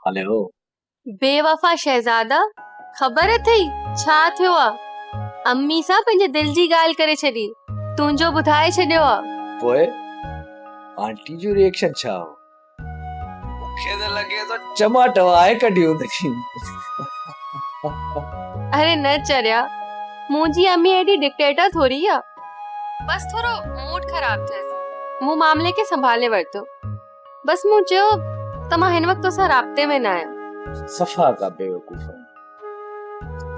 Hello बेवफा शहजादा, ख़बर अथई छा थियो आहे? अम्मी सां पंहिंजे दिल जी ॻाल्हि करे छॾी, तुंहिंजो ॿुधाए छॾियो आहे। पोइ आंटी जो रिएक्शन छा हो? मूंखे त लॻे तो चमाट वाए कढियूं अथई। अरे न चरिया, मुंहिंजी अम्मी एॾी डिक्टेटर थोरी आहे। बस थोरो मूड ख़राब थियसि, मूं मामले खे संभाले वरितो। बस मूं चयो त मां हिन वक़्त तोसां राब्ते में न आहियां। सफ़ा का बेवकूफ़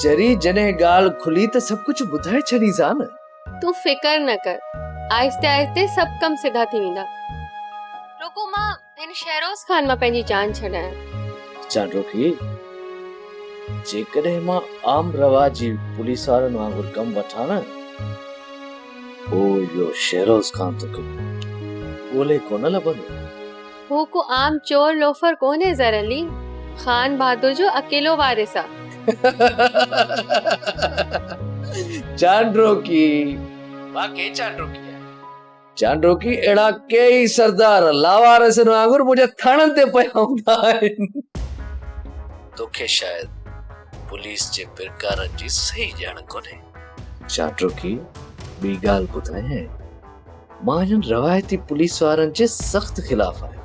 चरी जॾहिं ॻाल्हि खुली त सभु कुझु ॿुधाए छॾीसां न। तूं फिकर न कर, आहिस्ते आहिस्ते सभु कम सिधा थी वेंदा। रुको मां हिन शहरोज़ खान मां पंहिंजी जान छॾायां। चांडोकी, जेकॾहिं मां आम रवाजी पुलिस वारनि वांगुरु कमु वठां न, पोइ इहो शहरोज़ खान तोखे ॻोल्हे कोन लभंदो। हू को आम चोर लोफर कोन्हे ज़रली, खान बहादुर जो अकेलो वारिस आहे। चांडोकी, मां के चांडोकी आहे? चांडोकी अहिड़ा कई सरदार लावारसनि वांगुरु मुंहिंजे थाणनि ते पिया हूंदा आहिनि। तोखे शायदि पुलिस जे पिरकारनि जी सही ॼाण कोन्हे। चांडोकी, ॿी ॻाल्हि ॿुधायां, मां हिन रवायती पुलिस वारनि जे सख़्त ख़िलाफ़ आहियां।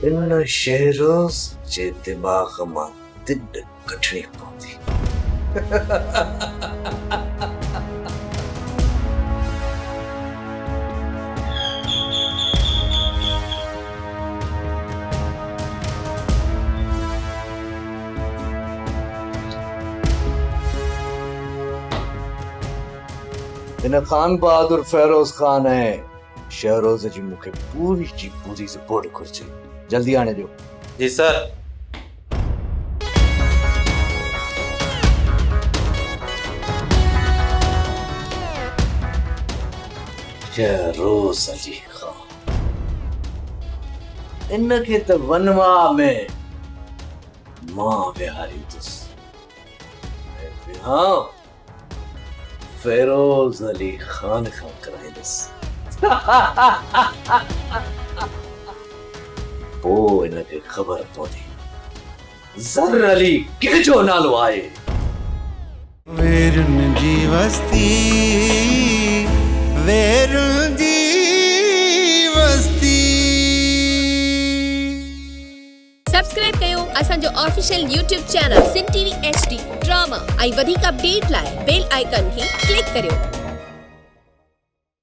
इन शहरोज़ जे दिमाग़ मां तिड कढणी पवंदी। इन खान बहादुर फेरोज खान है शहरोज़ जी मूंखे पूरी जी पूरी रिपोर्ट घुर्जे। जल्दी आने दो। जी सर। शहरोज़ अली खान, इनके त वनवा में मां विहारींदुसि। हाँ, फेरोज अली खान खां कराईंदुसि। पोइ इनखे ख़बर पवंदी ज़र अली कंहिंजो नालो आहे। वेरुन जी वस्ती, वेरुन जी वस्ती। सब्सक्राइब कयो असांजो official YouTube channel Singh TV HD drama ऐं वधीक अपडेट लाइ बेल आइकन खे क्लिक करियो।